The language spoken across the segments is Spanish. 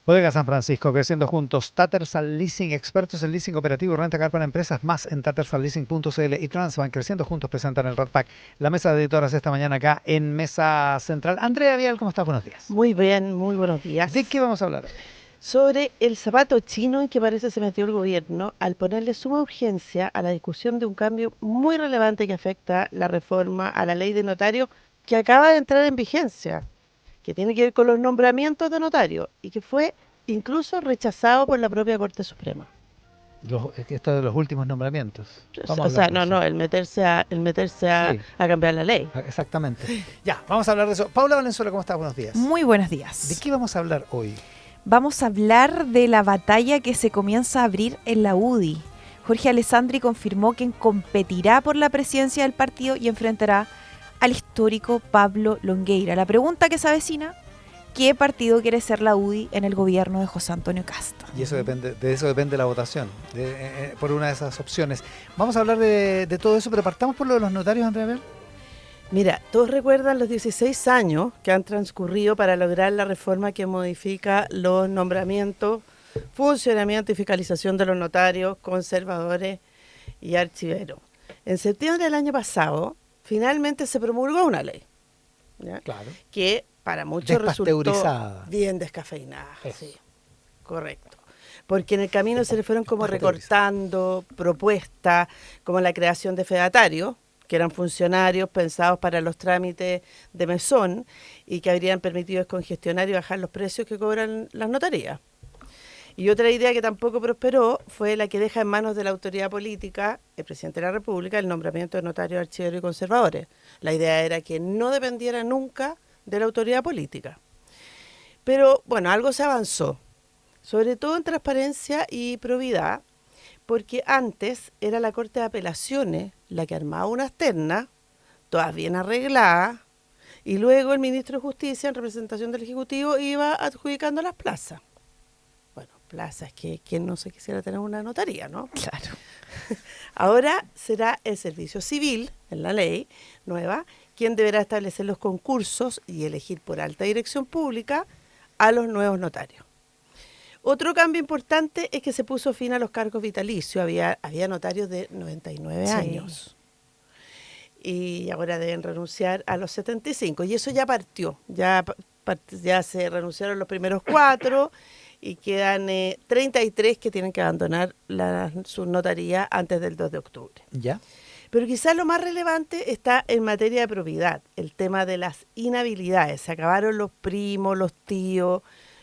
Bodega San Francisco, creciendo juntos. Tattersall Leasing, expertos en leasing operativo y renta-car para empresas, más en tattersalleasing.cl y Transbank, creciendo juntos, presentan el Red Pack. La mesa de editoras esta mañana acá en Mesa Central. Andrea Vial, ¿cómo estás? Buenos días. Muy bien, muy buenos ¿De días. qué vamos a hablar? Sobre el zapato chino en que parece se metió el gobierno al ponerle suma urgencia a la discusión de un cambio muy relevante que afecta la reforma a la ley de notario que acaba de entrar en vigencia, que tiene que ver con los nombramientos de notario y que fue incluso rechazado por la propia Corte Suprema. Esto de los últimos nombramientos. Vamos a O hablar sea, de no, eso. no, el meterse a, Sí, a cambiar la ley. exactamente. Ya, vamos a hablar de eso. Paula Valenzuela, ¿cómo estás? Buenos días. Muy buenos ¿De días. qué vamos a hablar hoy? Vamos a hablar de la batalla que se comienza a abrir en la UDI. Jorge Alessandri confirmó que competirá por la presidencia del partido y enfrentará al histórico Pablo Longueira. La pregunta que se avecina: ¿qué partido quiere ser la UDI en el gobierno de José Antonio Cast? Y de eso depende la votación, por una de esas opciones. Vamos a hablar de todo eso, pero partamos por lo de los notarios, Andrea Vial. Mira, todos recuerdan los 16 años que han transcurrido para lograr la reforma que modifica los nombramientos, funcionamiento y fiscalización de los notarios, conservadores y archiveros. En septiembre del año pasado, finalmente se promulgó una ley, ¿ya? Claro. Que para muchos resultó Despasteurizada. bien descafeinada. Eso. Sí, correcto. Porque en el camino se le fueron como Despasteurizada. recortando propuestas, como la creación de fedatarios, que eran funcionarios pensados para los trámites de mesón y que habrían permitido descongestionar y bajar los precios que cobran las notarías. Y otra idea que tampoco prosperó fue la que deja en manos de la autoridad política, el presidente de la República, el nombramiento de notarios, archiveros y conservadores. La idea era que no dependiera nunca de la autoridad política. Pero bueno, algo se avanzó, sobre todo en transparencia y probidad, porque antes era la Corte de Apelaciones la que armaba unas ternas, todas bien arregladas, y luego el ministro de Justicia, en representación del Ejecutivo, iba adjudicando las plazas. Bueno, plazas que quien no se quisiera tener una notaría, ¿no? Claro. Ahora será el Servicio Civil, en la ley nueva, quien deberá establecer los concursos y elegir por alta dirección pública a los nuevos notarios. Otro cambio importante es que se puso fin a los cargos vitalicios. Había notarios de 99 Sí. años y ahora deben renunciar a los 75. Y eso ya partió. Ya se renunciaron los primeros 4 y quedan 33 que tienen que abandonar su notaría antes del 2 de octubre. ¿Ya? Pero quizás lo más relevante está en materia de probidad, el tema de las inhabilidades. Se acabaron los primos, los tíos,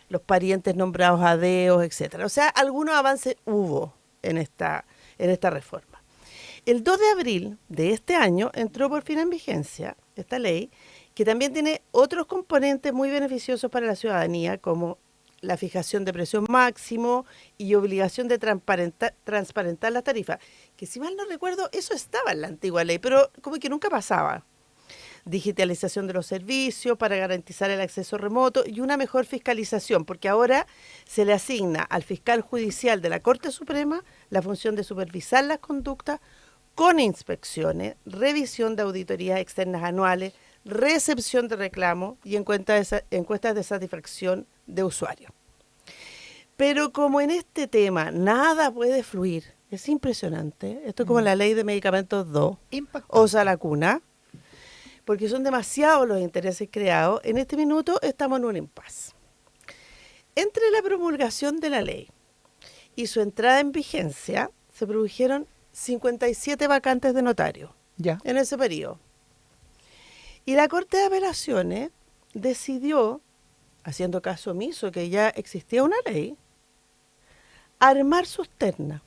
los parientes nombrados a deos, etcétera. O sea, algunos avances hubo en esta reforma. El 2 de abril de este año entró por fin en vigencia esta ley, que también tiene otros componentes muy beneficiosos para la ciudadanía, como la fijación de precios máximo y obligación de transparentar las tarifas, que si mal no recuerdo, eso estaba en la antigua ley, pero como que nunca pasaba. Digitalización de los servicios para garantizar el acceso remoto y una mejor fiscalización, porque ahora se le asigna al fiscal judicial de la Corte Suprema la función de supervisar las conductas con inspecciones, revisión de auditorías externas anuales, recepción de reclamos y encuestas de satisfacción de usuarios. Pero como en este tema nada puede fluir, es impresionante, esto es como la ley de medicamentos 2, Impactante. o sea, la cuna, porque son demasiados los intereses creados, en este minuto estamos en un impasse. Entre la promulgación de la ley y su entrada en vigencia, se produjeron 57 vacantes de notario Ya. en ese periodo. Y la Corte de Apelaciones decidió, haciendo caso omiso que ya existía una ley, armar sus ternas,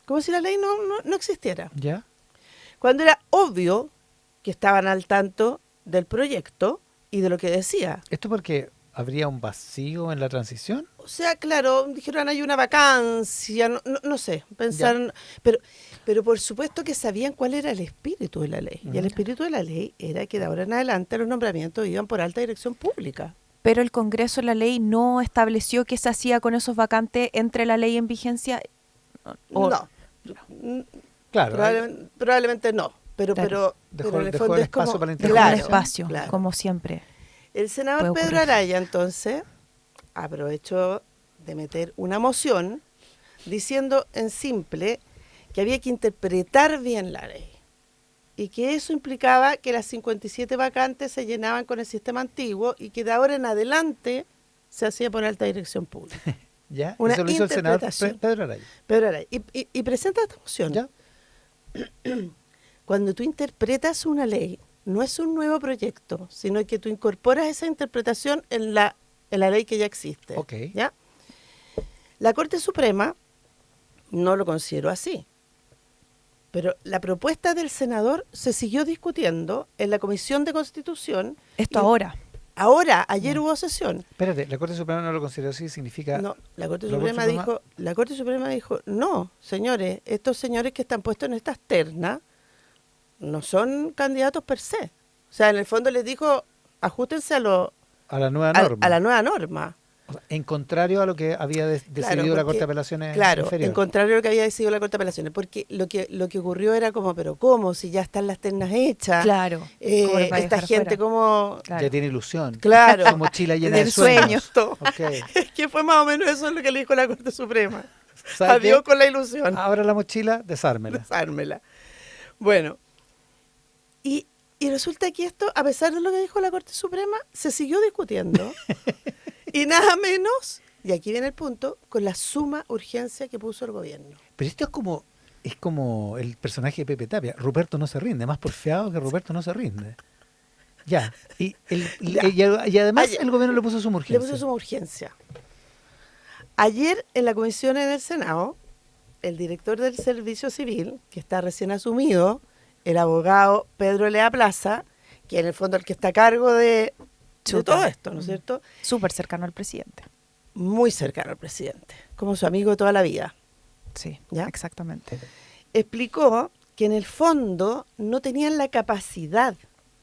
como si la ley no existiera. ¿Ya? Cuando era obvio que estaban al tanto del proyecto y de lo que decía. ¿Esto porque habría un vacío en la transición? O sea, claro, dijeron hay una vacancia, no sé, pensaron, pero por supuesto que sabían cuál era el espíritu de la ley. Y el espíritu de la ley era que de ahora en adelante los nombramientos iban por alta dirección pública. Pero el Congreso, la ley, no estableció qué se hacía con esos vacantes entre la ley en vigencia. O- No, Claro. probablemente no, pero Dejó en el dejó fondo el es como... espacio para la Dejó interpretación. un espacio, claro. como siempre. El senador Puede Pedro ocurrir. Araya, entonces, aprovechó de meter una moción diciendo en simple que había que interpretar bien la ley y que eso implicaba que las 57 vacantes se llenaban con el sistema antiguo y que de ahora en adelante se hacía por alta dirección pública. ¿Ya? Una Eso lo hizo el senador interpretación. Pedro Araya. Pero ahora, y presenta esta moción. ¿Ya? Cuando tú interpretas una ley, no es un nuevo proyecto, sino que tú incorporas esa interpretación en la ley que ya existe. Ok. ¿Ya? La Corte Suprema no lo consideró así. Pero la propuesta del senador se siguió discutiendo en la Comisión de Constitución. Esto y ahora. Ahora, ayer hubo sesión. Espérate, la Corte Suprema no lo consideró así, significa... No, la Corte ¿La Corte Suprema Suprema? dijo, la Corte Suprema dijo, no, señores, estos señores que están puestos en estas ternas no son candidatos per se. O sea, en el fondo les dijo, ajustense a a la nueva norma. a la nueva norma. O sea, en contrario a lo que había decidido la Corte de Apelaciones Claro, inferior. en contrario a lo que había decidido la Corte de Apelaciones, porque lo que ocurrió era como, pero ¿cómo? Si ya están las ternas hechas, Claro. ¿Cómo los va a esta dejar gente fuera? como... Claro. Ya tiene ilusión. Claro, Su mochila llena de Del sueños. sueño. Ok. es que fue más o menos eso lo que le dijo la Corte Suprema. ¿Sabe Adiós qué? con la ilusión. Ahora la mochila, desármela. Desármela. Bueno, y resulta que esto, a pesar de lo que dijo la Corte Suprema, se siguió discutiendo. Y nada menos, y aquí viene el punto, con la suma urgencia que puso el gobierno. Pero esto es como el personaje de Pepe Tapia. Ruperto no se rinde, más porfiado que Ruperto no se rinde. Ya. Y, y además Ayer. el gobierno le puso suma Le urgencia. puso suma urgencia. Ayer en la comisión en el Senado, el director del Servicio Civil, que está recién asumido, el abogado Pedro Lea Plaza, que en el fondo el que está a cargo de Chuta. todo esto, ¿no es cierto? Súper cercano al presidente. Muy cercano al presidente, como su amigo de toda la vida. Sí, ¿Ya? exactamente. Explicó que en el fondo no tenían la capacidad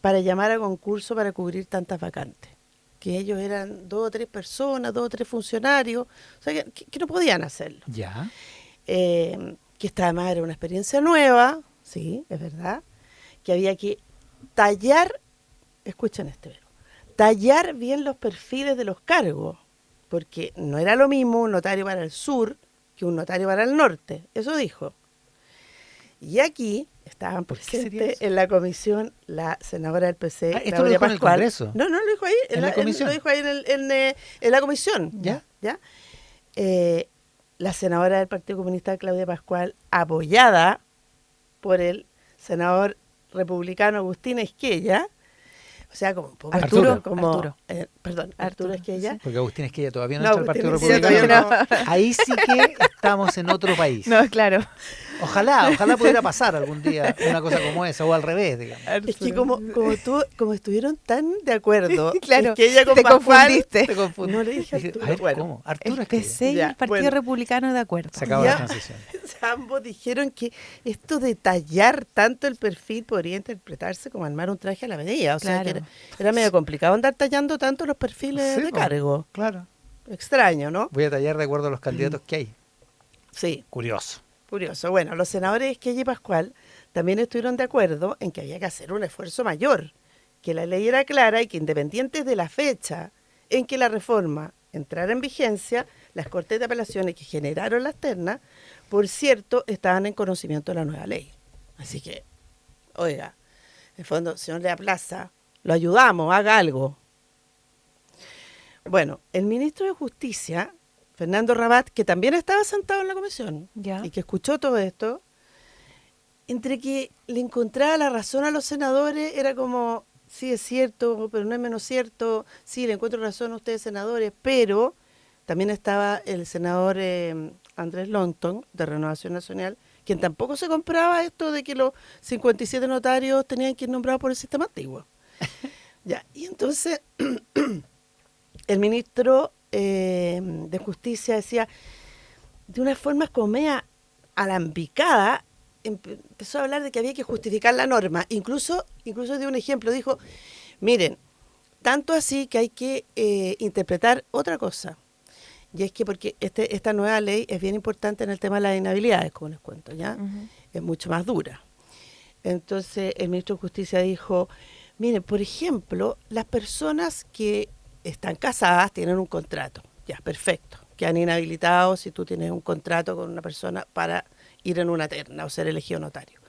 para llamar a concurso para cubrir tantas vacantes. Que ellos eran 2 o 3 personas, 2 o 3 funcionarios, o sea, que no podían hacerlo. Ya. Que esta además era una experiencia nueva, sí, es verdad, que había que tallar, escuchen este verbo, tallar bien los perfiles de los cargos, porque no era lo mismo un notario para el sur que un notario para el norte, eso dijo. Y aquí estaban ¿Por qué sería presentes eso? en la comisión la senadora del PC, Ah, esto lo Claudia dijo en el Pascual. Congreso. No, lo dijo ahí, ¿En la comisión? lo dijo ahí en la comisión. ¿Ya? ¿Ya? La senadora del Partido Comunista, Claudia Pascual, apoyada por el senador republicano Agustín Esquella, o sea, como un poco Arturo. como, Arturo. perdón, Arturo Esquella. sí. Porque Agustín Esquella todavía no, No, entra al Partido Agustín Esquella Republicano. todavía Ahí sí que estamos en otro país. No, claro. Ojalá pudiera pasar algún día una cosa como esa, o al revés, digamos. Es que como estuvieron tan de acuerdo, Claro, Esquella con te Pascual, confundiste. Te confundí. no le dije Dije, Arturo, a ver, bueno. ¿cómo? El Arturo Esquella. PC y Ya, el Partido bueno. Republicano de acuerdo. Se acabó Ya. la transición. Ambos dijeron que esto de tallar tanto el perfil podría interpretarse como armar un traje a la medida. O sea, que Claro. era medio complicado andar tallando tanto los perfiles Sí, de po. cargo. Claro. Extraño, ¿no? Voy a tallar de acuerdo a los candidatos que hay. Sí, Curioso. curioso. Bueno, los senadores Esquella y Pascual también estuvieron de acuerdo en que había que hacer un esfuerzo mayor, que la ley era clara y que independiente de la fecha en que la reforma entrara en vigencia, las Cortes de Apelaciones que generaron las ternas, por cierto, estaban en conocimiento de la nueva ley. Así que, oiga, en el fondo, señor Lea Plaza, lo ayudamos, haga algo. Bueno, el ministro de Justicia, Fernando Rabat, que también estaba sentado en la comisión Ya. y que escuchó todo esto, entre que le encontraba la razón a los senadores, era como, sí es cierto, pero no es menos cierto, sí le encuentro razón a ustedes senadores, pero también estaba el senador Andrés Longton, de Renovación Nacional, quien tampoco se compraba esto de que los 57 notarios tenían que ir nombrados por el sistema antiguo. Ya, y entonces el ministro de Justicia decía, de una forma como media alambicada, empezó a hablar de que había que justificar la norma. Incluso dio un ejemplo, dijo, miren, tanto así que hay que interpretar otra cosa. Y es que porque esta nueva ley es bien importante en el tema de las inhabilidades, como les cuento, ¿ya? Ujú. Es mucho más dura. Entonces el ministro de Justicia dijo, miren, por ejemplo, las personas que están casadas tienen un contrato, ya, perfecto, quedan inhabilitados si tú tienes un contrato con una persona para ir en una terna o ser elegido notario.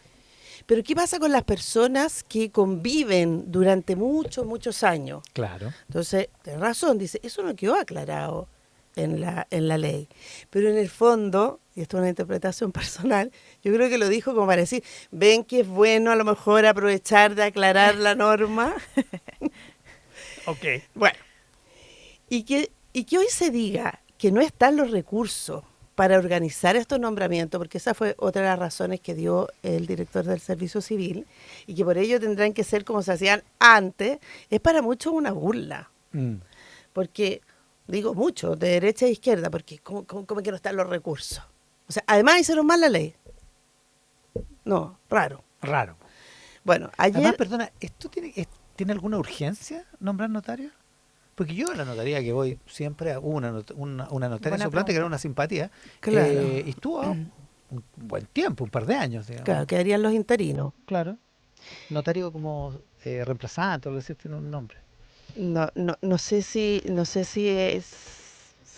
Pero ¿qué pasa con las personas que conviven durante muchos años? Claro. Entonces, tienes razón, dice, eso no quedó aclarado en la ley. Pero en el fondo, y esto es una interpretación personal, yo creo que lo dijo como para decir, ven que es bueno a lo mejor aprovechar de aclarar la norma. Ok. Bueno, y que hoy se diga que no están los recursos para organizar estos nombramientos, porque esa fue otra de las razones que dio el director del Servicio Civil, y que por ello tendrán que ser como se hacían antes, es para muchos una burla. Porque, digo mucho, de derecha e izquierda, porque ¿cómo que no están los recursos? O sea, además hicieron mal la ley. No, raro. Raro. Bueno, ayer... Además, perdona, ¿esto tiene alguna urgencia nombrar notario? Porque yo a la notaría que voy siempre hubo una notaria Buena suplente que era pregunta. una simpatía. Claro. Y estuvo un buen tiempo, un par de años, digamos. Claro, quedarían los interinos. Claro. Notario como reemplazante, o algo así, tiene un nombre. No sé si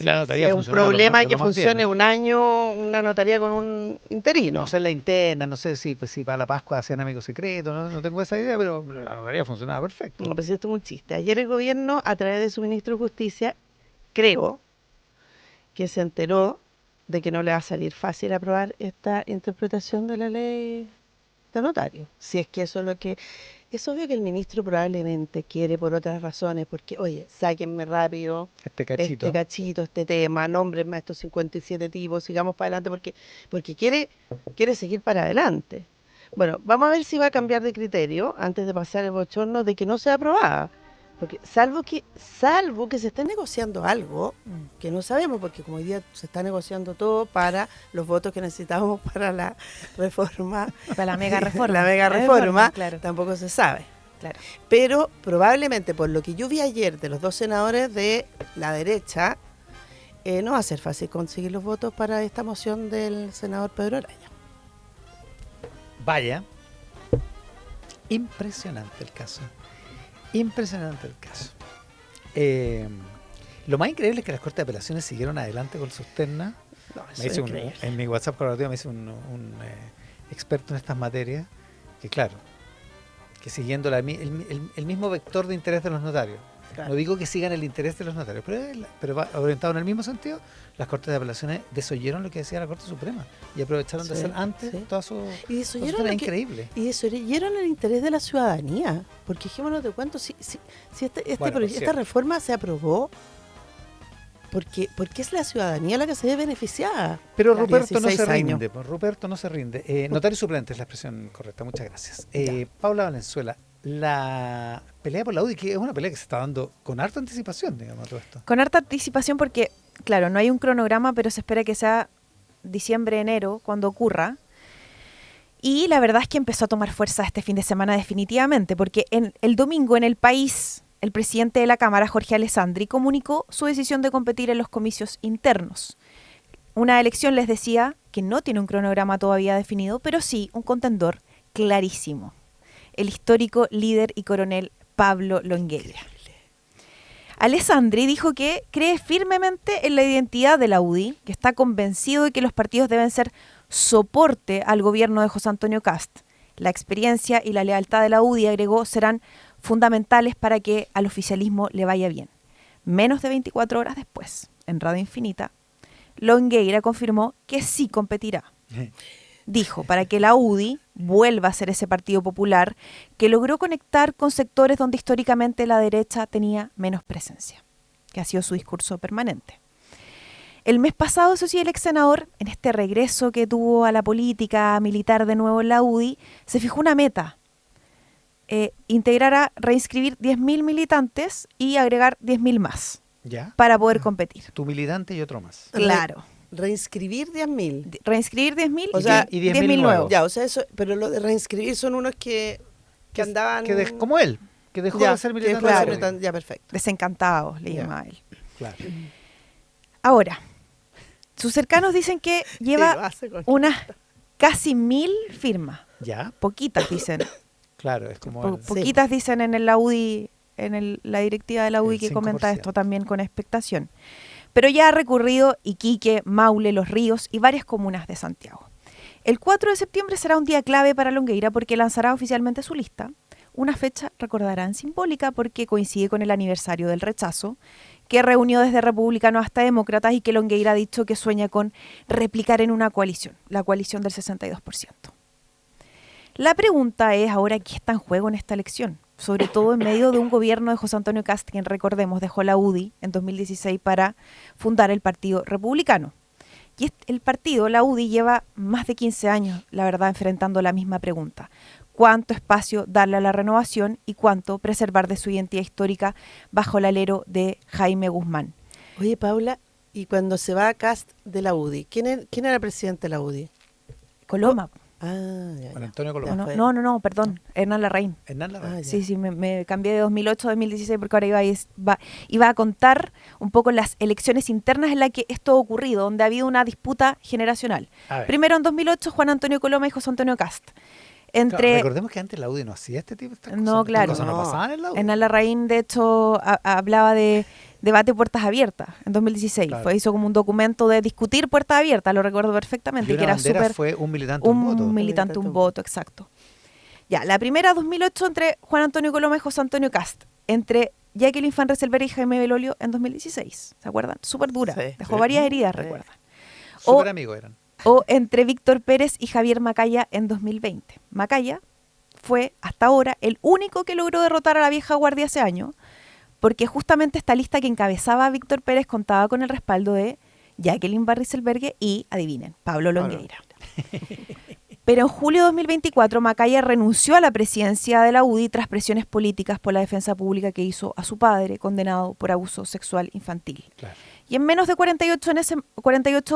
La notaría es un funciona problema lo que más bien, funcione ¿no? un año una notaría con un interino. No sé la interna, no sé si para la Pascua hacían amigos secretos, no tengo esa idea, pero la notaría funcionaba perfecto. No, pues esto es un chiste. Ayer el gobierno, a través de su ministro de Justicia, creo que se enteró de que no le va a salir fácil aprobar esta interpretación de la ley de notario. Si es que eso es lo que... Es obvio que el ministro probablemente quiere por otras razones, porque, oye, sáquenme rápido Este cachito. este cachito, este tema, nómbrenme a estos 57 tipos, sigamos para adelante, porque quiere seguir para adelante. Bueno, vamos a ver si va a cambiar de criterio antes de pasar el bochorno de que no sea aprobada. Porque salvo que se esté negociando algo que no sabemos, porque como hoy día se está negociando todo para los votos que necesitamos para la reforma. Para la mega reforma. La mega reforma, claro. tampoco se sabe. Claro. Pero probablemente, por lo que yo vi ayer de los dos senadores de la derecha, no va a ser fácil conseguir los votos para esta moción del senador Pedro Araya. Vaya. Impresionante el caso. Impresionante el caso. Lo más increíble es que las Cortes de Apelaciones siguieron adelante con sus ternas. No, eso Me es dice increíble. en mi WhatsApp corporativo me dice un experto en estas materias que claro, que siguiendo el mismo vector de interés de los notarios. Claro. No digo que sigan el interés de los notarios, pero va orientado en el mismo sentido. Las Cortes de Apelaciones desoyeron lo que decía la Corte Suprema y aprovecharon de Sí, hacer antes sí. toda su... Y desoyeron Era lo que- increíble. Y desoyeron el interés de la ciudadanía. Porque dijémonos de cuánto, si Bueno, esta cierto. reforma se aprobó, porque es la ciudadanía la que se ve beneficiada. Pero Claro, Ruperto no se 16 años. rinde, pues, Ruperto no se rinde. Notario suplente es la expresión correcta, muchas gracias. Ya. Paula Valenzuela, la pelea por la UDI, que es una pelea que se está dando con harta anticipación, digamos, todo esto. Con harta anticipación porque, claro, no hay un cronograma, pero se espera que sea diciembre, enero, cuando ocurra. Y la verdad es que empezó a tomar fuerza este fin de semana definitivamente, porque el domingo en El País, el presidente de la Cámara, Jorge Alessandri, comunicó su decisión de competir en los comicios internos. Una elección, les decía, que no tiene un cronograma todavía definido, pero sí un contendor clarísimo. El histórico líder y coronel Pablo Longueira. Alessandri dijo que cree firmemente en la identidad de la UDI, que está convencido de que los partidos deben ser soporte al gobierno de José Antonio Kast. La experiencia y la lealtad de la UDI, agregó, serán fundamentales para que al oficialismo le vaya bien. Menos de 24 horas después, en Radio Infinita, Longueira confirmó que sí competirá. Dijo, para que la UDI vuelva a ser ese partido popular que logró conectar con sectores donde históricamente la derecha tenía menos presencia, que ha sido su discurso permanente. El mes pasado, eso sí, el ex senador, en este regreso que tuvo a la política militar de nuevo en la UDI, se fijó una meta, reinscribir 10.000 militantes y agregar 10.000 más ¿Ya? para poder competir. Tu militante y otro más. Claro. Reinscribir 10.000. Reinscribir 10.000 O sea, y 10.000 10.000 nuevos. nuevos. Ya, o sea, eso, pero lo de reinscribir son unos que andaban... Como él, que dejó Ya, de ser que militante. dejó de ser Claro. militante, ya, perfecto. Desencantados, le Ya. llamaba él. Claro. Ahora, sus cercanos dicen que Sí, lo lleva hace con- unas casi 1.000 firmas. ¿Ya? Poquitas dicen. Claro, es como... el- Poquitas dicen en la UDI, la directiva de la UDI El que comenta 5%. esto también con expectación. pero ya ha recorrido Iquique, Maule, Los Ríos y varias comunas de Santiago. El 4 de septiembre será un día clave para Longueira porque lanzará oficialmente su lista, una fecha, recordarán, simbólica porque coincide con el aniversario del rechazo, que reunió desde republicanos hasta demócratas y que Longueira ha dicho que sueña con replicar en una coalición, la coalición del 62%. La pregunta es ahora qué está en juego en esta elección, sobre todo en medio de un gobierno de José Antonio Kast, quien recordemos dejó la UDI en 2016 para fundar el Partido Republicano. Y el partido, la UDI, lleva más de 15 años, la verdad, enfrentando la misma pregunta. ¿Cuánto espacio darle a la renovación y cuánto preservar de su identidad histórica bajo el alero de Jaime Guzmán? Oye, Paula, y cuando se va a Kast de la UDI, ¿quién era el presidente de la UDI? Coloma. Ya. Juan Antonio Coloma. Ya fue. No, perdón, Hernán Larraín. Hernán Larraín. ya. Sí, me cambié de 2008 a 2016 porque ahora iba a contar un poco las elecciones internas en las que esto ha ocurrido, donde ha habido una disputa generacional. A ver. Primero en 2008, Juan Antonio Coloma y José Antonio Kast. Claro, recordemos que antes la UDI no hacía este tipo de cosas. No, claro. Estas cosas no No. pasaban en la UDI. Hernán Larraín, de hecho, hablaba de debate puertas abiertas en 2016. Claro. Hizo como un documento de discutir puertas abiertas, lo recuerdo perfectamente. Y que una era bandera súper fue un militante, un voto. un militante, un voto, exacto. Ya, la primera 2008 entre Juan Antonio Coloma y José Antonio Kast, entre Jacqueline Van Rysselberghe y Jaime Belolio en 2016. ¿Se acuerdan? Súper dura. Sí. Dejó Sí. varias heridas, Sí. recuerdan. Súper amigos eran. O entre Víctor Pérez y Javier Macaya en 2020. Macaya fue hasta ahora el único que logró derrotar a la vieja guardia ese año, porque justamente esta lista que encabezaba a Víctor Pérez contaba con el respaldo de Jacqueline Van Rysselberghe y, adivinen, Pablo Longueira. Pero en julio de 2024, Macaya renunció a la presidencia de la UDI tras presiones políticas por la defensa pública que hizo a su padre, condenado por abuso sexual infantil. Claro. Y en menos de 48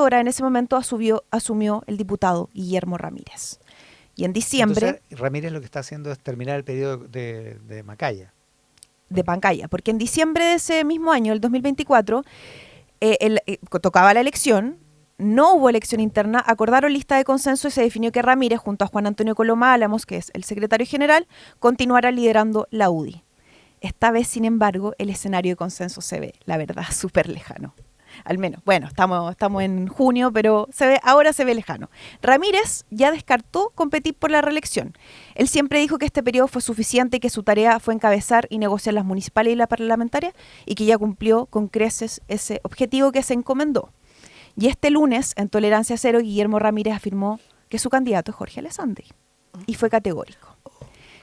horas en ese momento asumió el diputado Guillermo Ramírez. Y en diciembre... Entonces, Ramírez lo que está haciendo es terminar el periodo de Macaya. de Pancaya, porque en diciembre de ese mismo año, el 2024, tocaba la elección, no hubo elección interna, acordaron lista de consenso y se definió que Ramírez, junto a Juan Antonio Coloma Álamos, que es el secretario general, continuará liderando la UDI. Esta vez, sin embargo, el escenario de consenso se ve, la verdad, súper lejano. Al menos, bueno, estamos en junio, pero ahora se ve lejano. Ramírez ya descartó competir por la reelección. Él siempre dijo que este periodo fue suficiente y que su tarea fue encabezar y negociar las municipales y la parlamentaria y que ya cumplió con creces ese objetivo que se encomendó. Y este lunes, en Tolerancia Cero, Guillermo Ramírez afirmó que su candidato es Jorge Alessandri y fue categórico.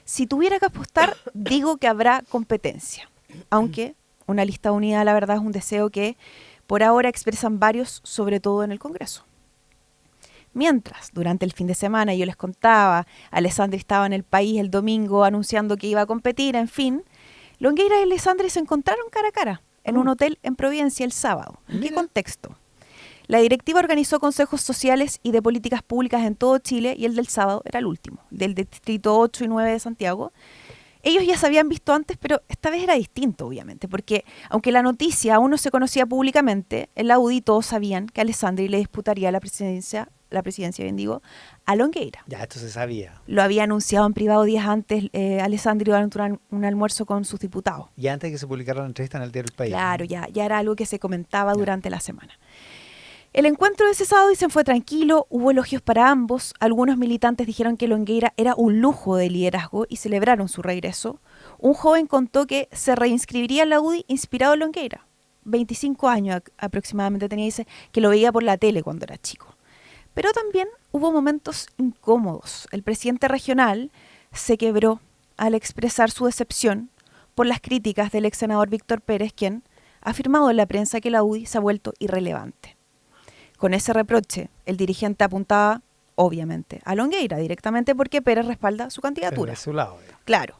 Si tuviera que apostar, digo que habrá competencia, aunque una lista unida, la verdad, es un deseo que por ahora expresan varios, sobre todo en el Congreso. Mientras, durante el fin de semana, yo les contaba, Alessandri estaba en el país el domingo anunciando que iba a competir, en fin, Longueira y Alessandri se encontraron cara a cara en un hotel en Providencia el sábado. ¿En qué Mira. contexto? La directiva organizó consejos sociales y de políticas públicas en todo Chile y el del sábado era el último, del distrito 8 y 9 de Santiago. Ellos ya se habían visto antes, pero esta vez era distinto, obviamente, porque aunque la noticia aún no se conocía públicamente, en la UDI todos sabían que Alessandri le disputaría la presidencia, bien digo, a Longueira. Ya, esto se sabía. Lo había anunciado en privado días antes Alessandri durante un almuerzo con sus diputados. Y antes de que se publicara la entrevista en el diario El País. Claro, ya era algo que se comentaba durante la semana. El encuentro de ese sábado, dicen, fue tranquilo, hubo elogios para ambos. Algunos militantes dijeron que Longueira era un lujo de liderazgo y celebraron su regreso. Un joven contó que se reinscribiría en la UDI inspirado en Longueira. 25 años aproximadamente tenía, dice, que lo veía por la tele cuando era chico. Pero también hubo momentos incómodos. El presidente regional se quebró al expresar su decepción por las críticas del ex senador Víctor Pérez, quien ha afirmado en la prensa que la UDI se ha vuelto irrelevante. Con ese reproche, el dirigente apuntaba, obviamente, a Longueira directamente porque Pérez respalda su candidatura. De su lado. Claro.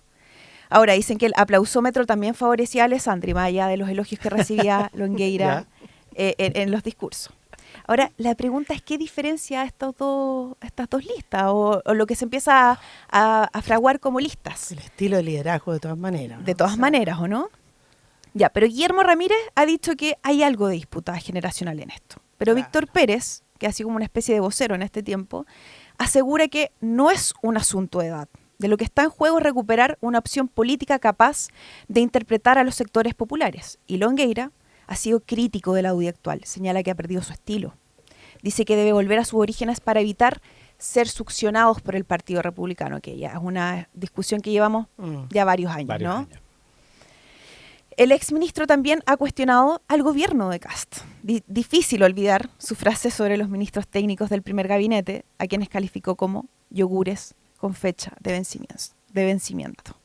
Ahora dicen que el aplausómetro también favorecía a Alessandri, más allá de los elogios que recibía Longueira en los discursos. Ahora, la pregunta es, ¿qué diferencia estas dos listas? O lo que se empieza a fraguar como listas. El estilo de liderazgo, de todas maneras, ¿no? De todas O sea, maneras, ¿o no? Ya, pero Guillermo Ramírez ha dicho que hay algo de disputa generacional en esto. Pero Claro. Víctor Pérez, que ha sido como una especie de vocero en este tiempo, asegura que no es un asunto de edad. De lo que está en juego es recuperar una opción política capaz de interpretar a los sectores populares. Y Longueira ha sido crítico de la UDI actual. Señala que ha perdido su estilo. Dice que debe volver a sus orígenes para evitar ser succionados por el Partido Republicano, que ya es una discusión que llevamos ya varios años, ¿no? El exministro también ha cuestionado al gobierno de Kast. Difícil olvidar su frase sobre los ministros técnicos del primer gabinete, a quienes calificó como yogures con fecha de vencimiento.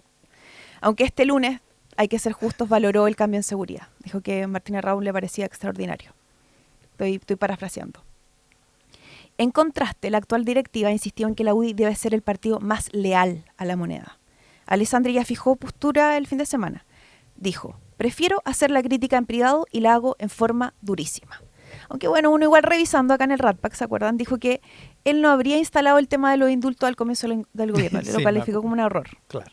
Aunque este lunes, hay que ser justos, valoró el cambio en seguridad. Dijo que Martínez Raúl le parecía extraordinario. Estoy parafraseando. En contraste, la actual directiva insistió en que la UDI debe ser el partido más leal a la moneda. Alessandri ya fijó postura el fin de semana. Dijo: prefiero hacer la crítica en privado y la hago en forma durísima. Aunque bueno, uno igual revisando acá en el RATPAC, ¿se acuerdan? Dijo que él no habría instalado el tema de los indultos al comienzo del gobierno. Lo calificó como un error. Claro.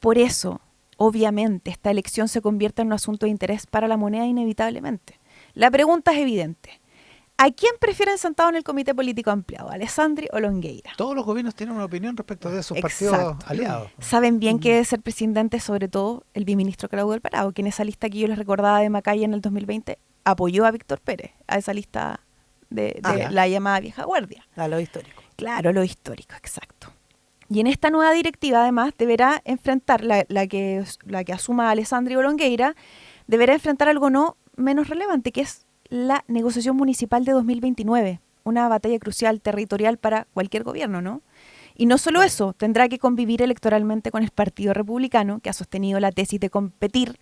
Por eso, obviamente, esta elección se convierte en un asunto de interés para la moneda inevitablemente. La pregunta es evidente. ¿A quién prefieren sentado en el comité político ampliado? ¿Alessandri o Longueira? Todos los gobiernos tienen una opinión respecto de sus partidos aliados. Saben bien que debe ser presidente, sobre todo el biministro Claudio Alvarado, que en esa lista que yo les recordaba de Macaya en el 2020 apoyó a Víctor Pérez, a esa lista de la llamada vieja guardia. A lo histórico. Claro, lo histórico, exacto. Y en esta nueva directiva, además, deberá enfrentar, la que asuma Alessandri o Longueira, deberá enfrentar algo no menos relevante, que es la negociación municipal de 2029, una batalla crucial territorial para cualquier gobierno, ¿no? Y no solo eso, tendrá que convivir electoralmente con el Partido Republicano, que ha sostenido la tesis de competir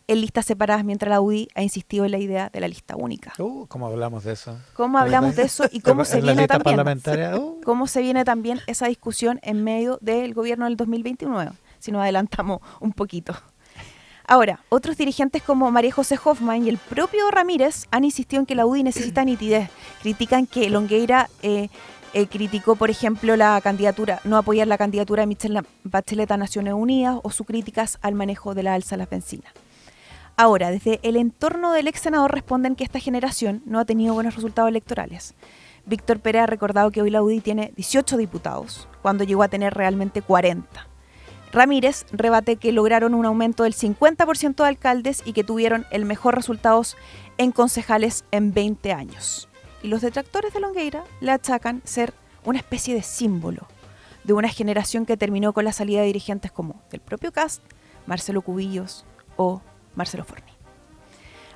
en listas separadas, mientras la UDI ha insistido en la idea de la lista única. ¿Cómo hablamos de eso? ¿Cómo hablamos de eso y cómo se viene también? Parlamentaria, ¿Cómo se viene también esa discusión en medio del gobierno del 2029? Si nos adelantamos un poquito. Ahora, otros dirigentes como María José Hoffman y el propio Ramírez han insistido en que la UDI necesita nitidez. Critican que Longueira criticó, por ejemplo, no apoyar la candidatura de Michelle Bachelet a Naciones Unidas o sus críticas al manejo de la alza de las bencinas. Ahora, desde el entorno del ex senador responden que esta generación no ha tenido buenos resultados electorales. Víctor Pérez ha recordado que hoy la UDI tiene 18 diputados, cuando llegó a tener realmente 40. Ramírez rebate que lograron un aumento del 50% de alcaldes y que tuvieron el mejor resultados en concejales en 20 años. Y los detractores de Longueira le achacan ser una especie de símbolo de una generación que terminó con la salida de dirigentes como el propio Kast, Marcelo Cubillos o Marcelo Forni.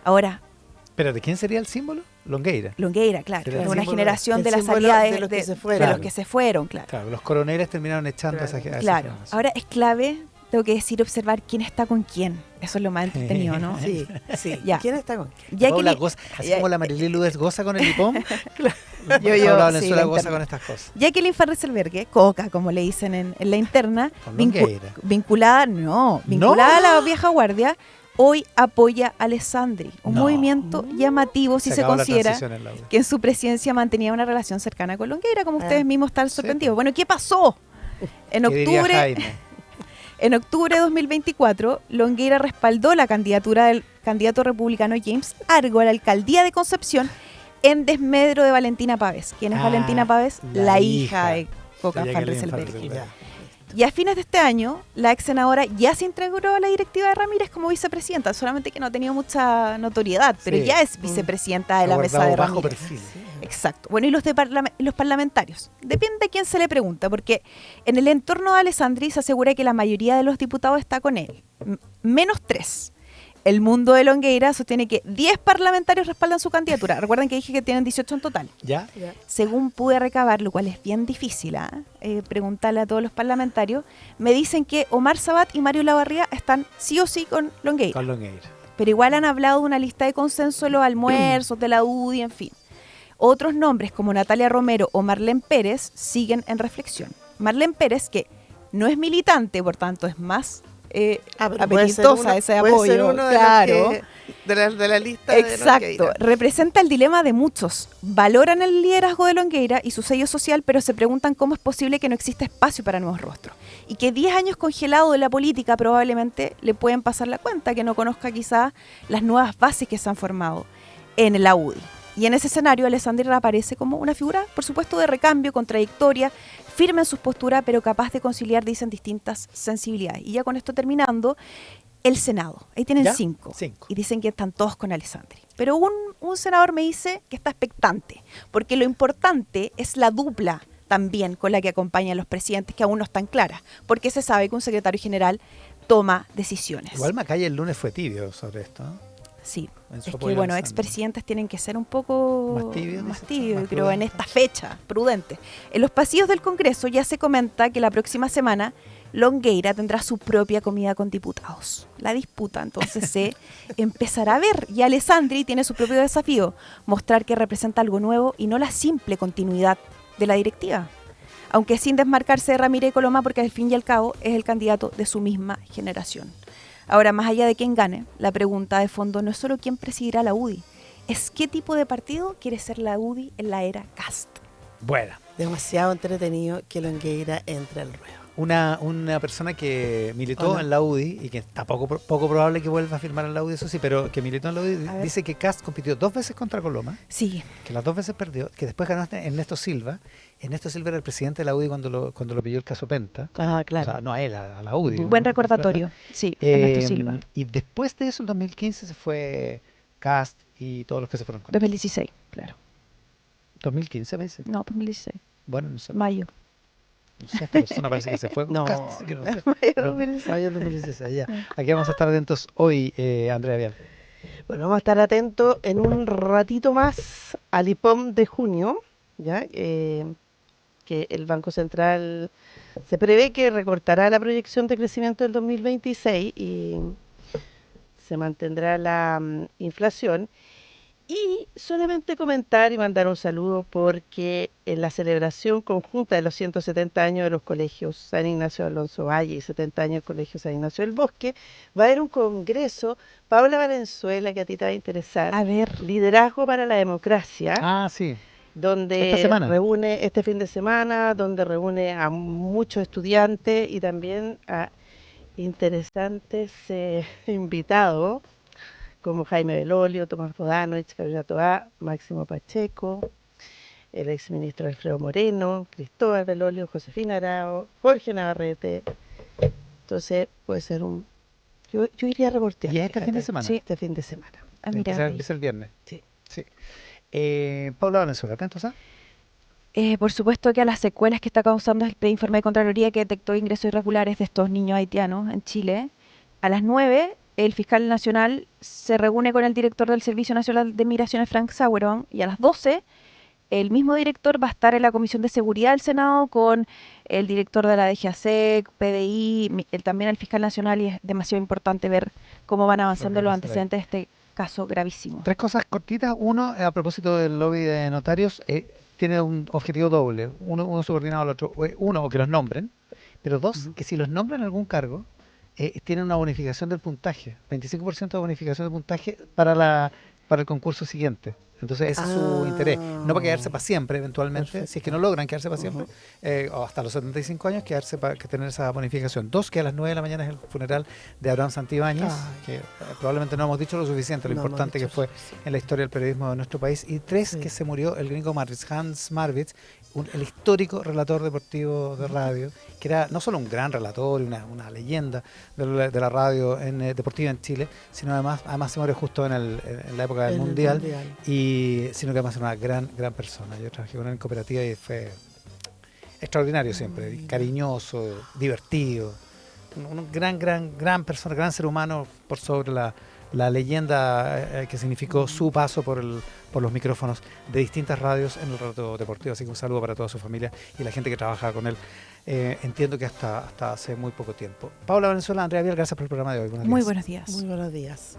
Ahora, ¿pero de quién sería el símbolo? Longueira, claro. De Una generación de la salida de los que se fueron, claro. Claro, los coroneles terminaron echando a esa generación. Claro. Ahora es clave, tengo que decir, observar quién está con quién. Eso es lo más entretenido, ¿no? Sí. Ya. ¿Quién está con quién? Ya Paula que goza, así como la Marilí Ludes goza con el lipón, Yo, Paula sí, Valenzuela la goza interna. con estas cosas. Jacqueline Farres-Selberghe, Coca, como le dicen en la interna, Con Longueira. vinculada a la vieja guardia, hoy apoya a Alessandri, un No. movimiento llamativo si se acabó la considera transición en la UDI. que en su presidencia mantenía una relación cercana con Longueira, como ustedes mismos están sorprendidos. pues. Bueno, ¿qué pasó? En ¿Qué diría octubre, Jaime? en octubre de 2024, Longueira respaldó la candidatura del candidato republicano James Argo a la alcaldía de Concepción en desmedro de Valentina Pávez. ¿Quién es Valentina Pávez? la La hija hija de Coca de Jacqueline Farres-Selberghe. Farres-Selberghe. Y a fines de este año, la ex senadora ya se integró a la directiva de Ramírez como vicepresidenta, solamente que no ha tenido mucha notoriedad, pero Sí. ya es vicepresidenta de la Ha mesa guardado de bajo Ramírez. perfil. Exacto. Bueno, y los parlamentarios. Depende de quién se le pregunta, porque en el entorno de Alessandri se asegura que la mayoría de los diputados está con él, menos 3. El mundo de Longueira sostiene que 10 parlamentarios respaldan su candidatura. Recuerden que dije que tienen 18 en total. ¿Ya? Según pude recabar, lo cual es bien difícil, preguntarle a todos los parlamentarios, me dicen que Omar Sabat y Mario Lavarría están sí o sí con Longueira. Con Longueira. Pero igual han hablado de una lista de consenso en los almuerzos, de la UDI, en fin. Otros nombres como Natalia Romero o Marlene Pérez siguen en reflexión. Marlene Pérez, que no es militante, por tanto es más apetitosa ese apoyo, claro. De la lista Exacto, de Longueira. representa el dilema de muchos. Valoran el liderazgo de Longueira y su sello social, pero se preguntan cómo es posible que no exista espacio para nuevos rostros. Y que 10 años congelado de la política probablemente le pueden pasar la cuenta, que no conozca quizás las nuevas bases que se han formado en la UDI. Y en ese escenario, Alessandri reaparece como una figura, por supuesto, de recambio, contradictoria, firme en sus posturas, pero capaz de conciliar, dicen, distintas sensibilidades. Y ya con esto terminando, el Senado. Ahí tienen ¿Ya? 5. 5. Y dicen que están todos con Alessandri. Pero un senador me dice que está expectante, porque lo importante es la dupla también con la que acompañan los presidentes, que aún no están claras, porque se sabe que un secretario general toma decisiones. Igual Macaya el lunes fue tibio sobre esto, ¿no? Sí, En su es apoyo que a bueno, Alessandri. expresidentes tienen que ser un poco Más tibios, más dices tú, tibios, más creo, en prudentes. esta fecha, prudentes. En los pasillos del Congreso ya se comenta que la próxima semana Longueira tendrá su propia comida con diputados. La disputa entonces se empezará a ver y Alessandri tiene su propio desafío, mostrar que representa algo nuevo y no la simple continuidad de la directiva. Aunque sin desmarcarse de Ramírez y Coloma, porque al fin y al cabo es el candidato de su misma generación. Ahora, más allá de quién gane, la pregunta de fondo no es solo quién presidirá la UDI, es qué tipo de partido quiere ser la UDI en la era Kast. Bueno, Demasiado entretenido que Longueira entre al ruedo. una persona que militó ¿O no? en la UDI y que está poco probable que vuelva a firmar en la UDI, eso sí, pero que militó en la UDI, A ver. dice que Kast compitió 2 veces contra Coloma, Sí, que las 2 veces perdió, que después ganó Ernesto Silva. Ernesto Silva era el presidente de la UDI cuando lo pilló el caso Penta. Ah, O sea, no a él, a la UDI. buen ¿no? recordatorio. Sí, Ernesto Silva. Y después de eso, en 2015, se fue Kast y todos los que se fueron con él. 2016, claro. 2015, veces. No, 2016. Bueno, no sé. Mayo. No sé, esta persona parece que se fue con No. Kast, así que no sé. Mayo Pero- 2016. mayo 2016, ya. Aquí vamos a estar atentos hoy, Andrea Vial. Bueno, vamos a estar atentos en un ratito más al IPOM de junio, ¿ya? Que el Banco Central se prevé que recortará la proyección de crecimiento del 2026 y se mantendrá la inflación. Y solamente comentar y mandar un saludo porque en la celebración conjunta de los 170 años de los colegios San Ignacio de Alonso Valle y 70 años del Colegio San Ignacio del Bosque, va a haber un congreso, Paula Valenzuela, que a ti te va a interesar, A ver, Liderazgo para la Democracia, Ah, sí. donde Esta semana. reúne este fin de semana, donde reúne a muchos estudiantes y también a interesantes invitados como Jaime Belolio, Tomás Bodanovich, Carolina Toá, Máximo Pacheco, el exministro Alfredo Moreno, Cristóbal Belolio, Josefina Arao, Jorge Navarrete. Entonces puede ser un... Yo iría a reportear. ¿Y es este fin de fíjate, semana? Sí. Este fin de semana. ah, mira, ahí. Empieza el viernes. Sí. Sí. Paula Valenzuela, ¿atentos a? Por supuesto que a las secuelas que está causando el preinforme de Contraloría que detectó ingresos irregulares de estos niños haitianos en Chile, a las 9 el fiscal nacional se reúne con el director del Servicio Nacional de Migraciones, Frank Sauerón, y a las 12 el mismo director va a estar en la Comisión de Seguridad del Senado con el director de la DGASEC, PDI, también el fiscal nacional, y es demasiado importante ver cómo van avanzando Lo que los va a hacer ahí. antecedentes de este caso gravísimo. 3 cosas cortitas. Uno, a propósito del lobby de notarios, tiene un objetivo doble. Uno subordinado al otro. Uno, que los nombren. Pero dos, que si los nombran en algún cargo, tienen una bonificación del puntaje. 25% de bonificación del puntaje para el concurso siguiente. Entonces ese es su interés. No para quedarse para siempre, eventualmente. Perfecto. Si es que no logran quedarse para siempre, o hasta los 75 años, quedarse para tener esa bonificación. Dos, que a las 9 de la mañana es el funeral de Abraham Santibáñez, Ay. que probablemente no hemos dicho lo suficiente, lo No hemos importante que dicho fue lo suficiente. en la historia del periodismo de nuestro país. Y tres, Sí. que se murió el gringo Hans Marwitz, el histórico relator deportivo de radio, que era no solo un gran relator y una leyenda de la radio deportiva en Chile, sino además se murió justo en la época del En el Mundial, y sino que además era una gran persona. Yo trabajé con él en cooperativa y fue extraordinario siempre, cariñoso, divertido, un gran persona, gran ser humano por sobre la leyenda que significó su paso por los micrófonos de distintas radios en el relato deportivo. Así que un saludo para toda su familia y la gente que trabaja con él. Entiendo que hasta hace muy poco tiempo. Paula Valenzuela, Andrea Vial, gracias por el programa de hoy. Buenos Muy días. buenos días. Muy buenos días.